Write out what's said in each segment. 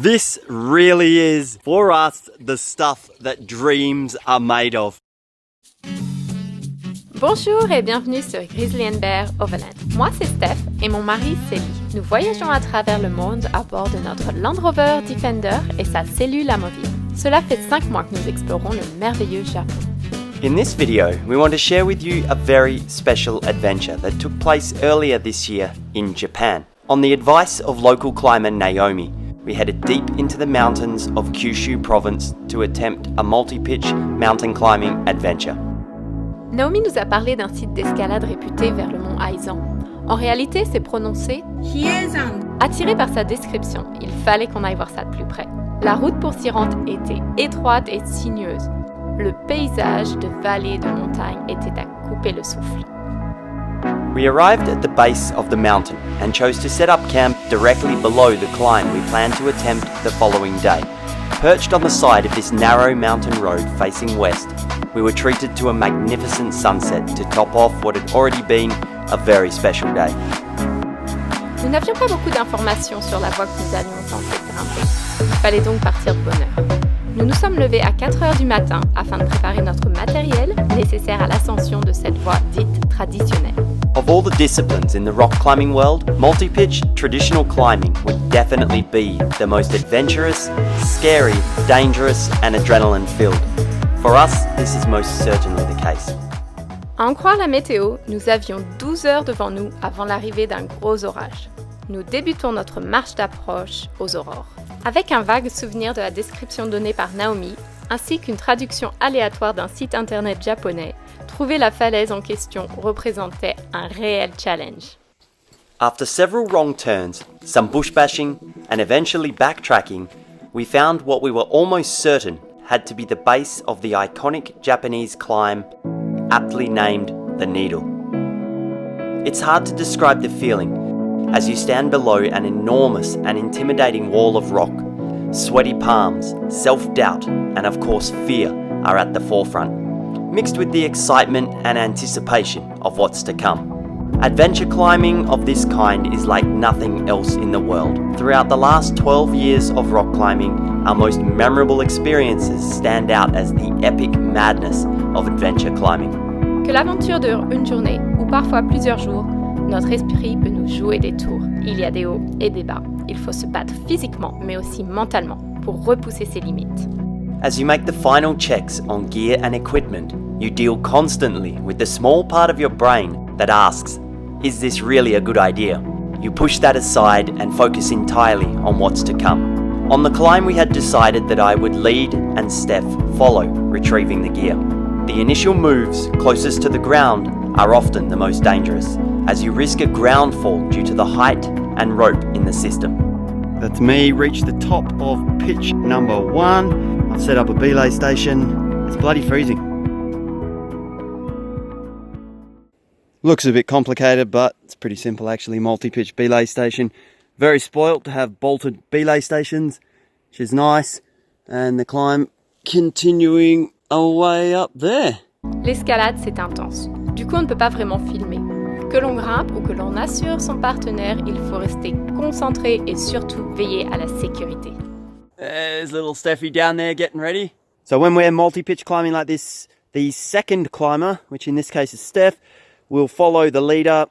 This really is, for us, the stuff that dreams are made of. Bonjour et bienvenue sur Land Rover Overland. Moi c'est Steph et mon mari Célie. Nous voyageons à travers le monde à bord de notre Land Rover Defender et sa cellule amovible. Cela fait 5 mois que nous explorons le merveilleux Japon. In this video, we want to share with you a very special adventure that took place earlier this year in Japan. On the advice of local climber Naomi, we headed deep into the mountains of Kyushu province to attempt a multi-pitch mountain climbing adventure. Naomi nous a parlé d'un site d'escalade réputé vers le mont Aizan. En réalité, c'est prononcé Hiezan. Attiré par sa description, il fallait qu'on aille voir ça de plus près. La route pour s'y rendre était étroite et sinueuse. Le paysage de vallées et de montagnes était à couper le souffle. We arrived at the base of the mountain and chose to set up camp directly below the climb we planned to attempt the following day. Perched on the side of this narrow mountain road facing west, we were treated to a magnificent sunset to top off what had already been a very special day. Nous n'avions pas beaucoup d'informations sur la voie que nous allions tenter de grimper. Il fallait donc partir de bonne heure. Nous nous sommes levés à 4 heures du matin afin de préparer notre matériel nécessaire à l'ascension de cette voie dite traditionnelle. Of all the disciplines in the rock climbing world, multi-pitch traditional climbing would definitely be the most adventurous, scary, dangerous and adrenaline-filled. For us, this is most certainly the case. À en croire la météo, nous avions 12 heures devant nous avant l'arrivée d'un gros orage. Nous débutons notre marche d'approche aux aurores. Avec un vague souvenir de la description donnée par Naomi, ainsi qu'une traduction aléatoire d'un site internet japonais, trouver la falaise en question représentait un réel challenge. After several wrong turns, some bush bashing, and eventually backtracking, we found what we were almost certain had to be the base of the iconic Japanese climb, aptly named the Needle. It's hard to describe the feeling as you stand below an enormous and intimidating wall of rock. Sweaty palms, self-doubt, and of course fear are at the forefront, mixed with the excitement and anticipation of what's to come. Adventure climbing of this kind is like nothing else in the world. Throughout the last 12 years of rock climbing, our most memorable experiences stand out as the epic madness of adventure climbing. Que l'aventure dure une journée ou parfois plusieurs jours, notre esprit peut nous jouer des tours. Il y a des hauts et des bas. Il faut se battre physiquement, mais aussi mentalement, pour repousser ses limites. As you make the final checks on gear and equipment, you deal constantly with the small part of your brain that asks, is this really a good idea? You push that aside and focus entirely on what's to come. On the climb we had decided that I would lead and Steph follow, retrieving the gear. The initial moves closest to the ground are often the most dangerous, as you risk a ground fall due to the height and rope in the system. That's me, reached the top of pitch number 1. I've set up a belay station. It's bloody freezing. Looks a bit complicated, but it's pretty simple actually. Multi-pitch belay station. Very spoilt to have bolted belay stations, which is nice. And the climb continuing away up there. L'escalade, c'est intense. Du coup, on ne peut pas vraiment filmer. Que l'on grimpe ou que l'on assure son partenaire, il faut rester concentré et surtout veiller à la sécurité. There's little Steffi down there getting ready. So when we're multi-pitch climbing like this, the second climber, which in this case is Steph, will follow the leader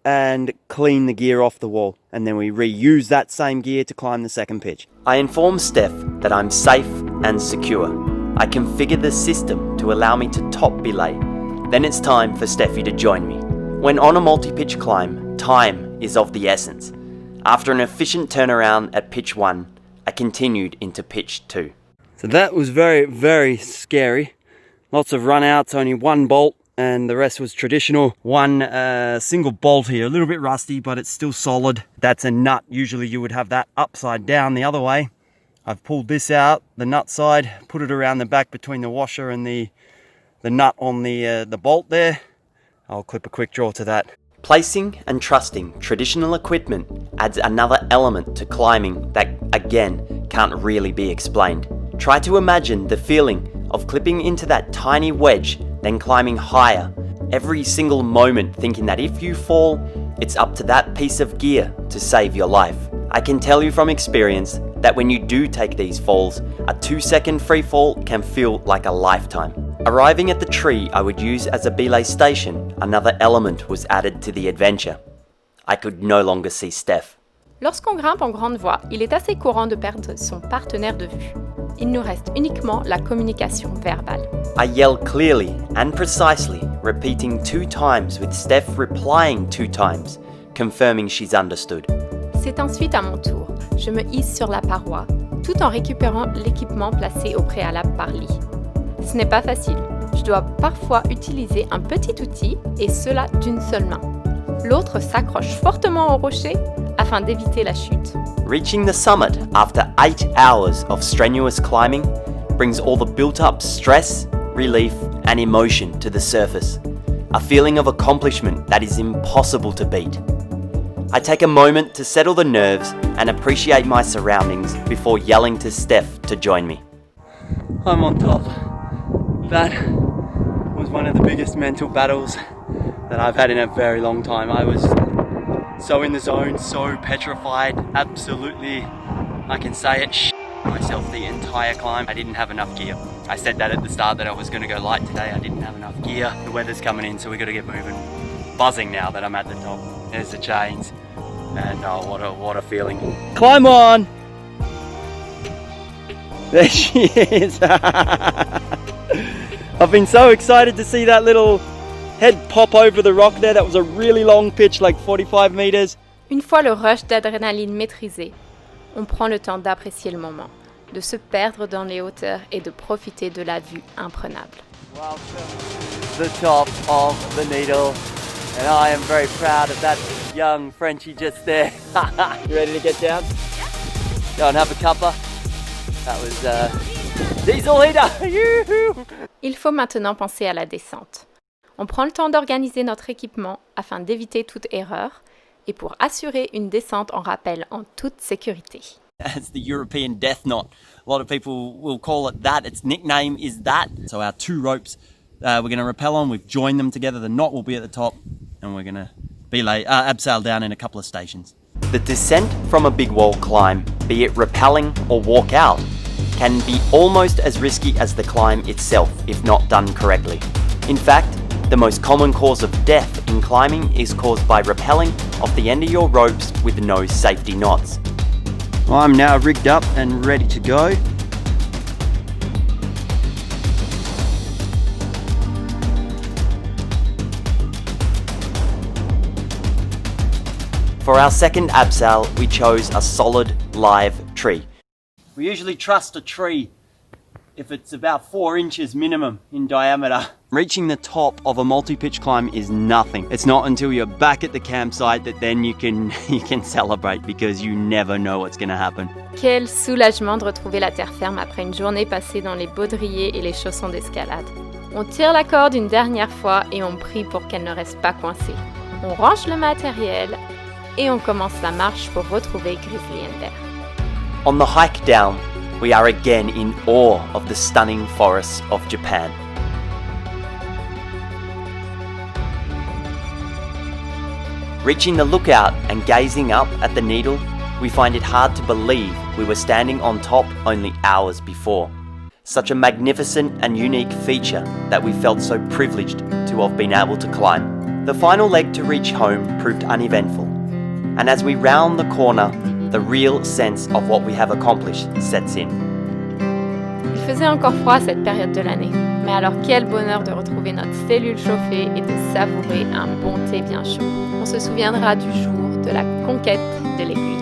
and clean the gear off the wall. And then we reuse that same gear to climb the second pitch. I inform Steph that I'm safe and secure. I configure the system to allow me to top belay. Then it's time for Steffi to join me. When on a multi-pitch climb, time is of the essence. After an efficient turnaround at pitch 1, I continued into pitch 2. So that was very, very scary. Lots of run-outs, only one bolt, and the rest was traditional. One single bolt here, a little bit rusty, but it's still solid. That's a nut. Usually you would have that upside down the other way. I've pulled this out, the nut side, put it around the back between the washer and the nut on the bolt there. I'll clip a quick draw to that. Placing and trusting traditional equipment adds another element to climbing that, again, can't really be explained. Try to imagine the feeling of clipping into that tiny wedge, then climbing higher, every single moment thinking that if you fall, it's up to that piece of gear to save your life. I can tell you from experience, that when you do take these falls, a 2-second free fall can feel like a lifetime. Arriving at the tree I would use as a belay station, another element was added to the adventure. I could no longer see Steph. Lorsqu'on grimpe en grande voie, il est assez courant de perdre son partenaire de vue. Il nous reste uniquement la communication verbale. I yell clearly and precisely, repeating 2 times with Steph replying 2 times, confirming she's understood. C'est ensuite à mon tour. Je me hisse sur la paroi, tout en récupérant l'équipement placé au préalable par Lee. Ce n'est pas facile. Je dois parfois utiliser un petit outil, et cela d'une seule main. L'autre s'accroche fortement au rocher afin d'éviter la chute. Reaching the summit after 8 hours of strenuous climbing brings all the built-up stress, relief, and emotion to the surface. A feeling of accomplishment that is impossible to beat. I take a moment to settle the nerves and appreciate my surroundings before yelling to Steph to join me. I'm on top. That was one of the biggest mental battles that I've had in a very long time. I was so in the zone, so petrified, absolutely, I can say it, myself the entire climb. I didn't have enough gear. I said that at the start that I was going to go light today. I didn't have enough gear. The weather's coming in, so we got to get moving. Buzzing now that I'm at the top. There's the chains, and what a feeling. Climb on! There she is! I've been so excited to see that little head pop over the rock there. That was a really long pitch, like 45 meters. Une fois le rush d'adrénaline maîtrisé, on prend le temps d'apprécier le moment, de se perdre dans les hauteurs et de profiter de la vue imprenable. Welcome to the top of the needle, and I am very proud of that young Frenchie just there. You ready to get down? Go and have a cuppa. That was diesel heater. Yoo-hoo! Il faut maintenant penser à la descente. On prend le temps d'organiser notre équipement afin d'éviter toute erreur et pour assurer une descente en rappel en toute sécurité. It's the European death knot. A lot of people will call it that. Its nickname is that. So our 2 ropes, we're going to rappel on. We've joined them together. The knot will be at the top, and we're going to belay abseil down in a couple of stations. The descent from a big wall climb, be it rappelling or walk out, can be almost as risky as the climb itself if not done correctly. In fact, the most common cause of death in climbing is caused by rappelling off the end of your ropes with no safety knots. I'm now rigged up and ready to go. For our second abseil, we chose a solid live tree. We usually trust a tree if it's about 4 inches minimum in diameter. Reaching the top of a multi-pitch climb is nothing. It's not until you're back at the campsite that then you can celebrate, because you never know what's going to happen. Quel soulagement de retrouver la terre ferme après une journée passée dans les baudriers et les chaussons d'escalade. On tire la corde une dernière fois et on prie pour qu'elle ne reste pas coincée. On range le matériel et on commence la marche pour retrouver Grizzly and Bear. On the hike down, we are again in awe of the stunning forests of Japan. Reaching the lookout and gazing up at the needle, we find it hard to believe we were standing on top only hours before. Such a magnificent and unique feature that we felt so privileged to have been able to climb. The final leg to reach home proved uneventful, and as we round the corner, the real sense of what we have accomplished sets in. Il faisait encore froid à cette période de l'année, mais alors quel bonheur de retrouver notre cellule chauffée et de savourer un bon thé bien chaud. On se souviendra du jour de la conquête de l'aiguille.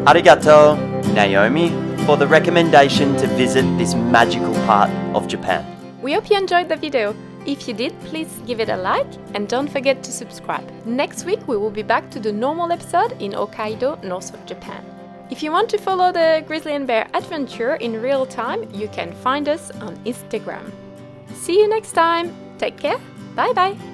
Arigato, Naomi, for the recommendation to visit this magical part of Japan. We hope you enjoyed the video. If you did, please give it a like and don't forget to subscribe. Next week we will be back to the normal episode in Hokkaido, north of Japan. If you want to follow the Grizzly and Bear adventure in real time, you can find us on Instagram. See you next time. Take care. Bye bye.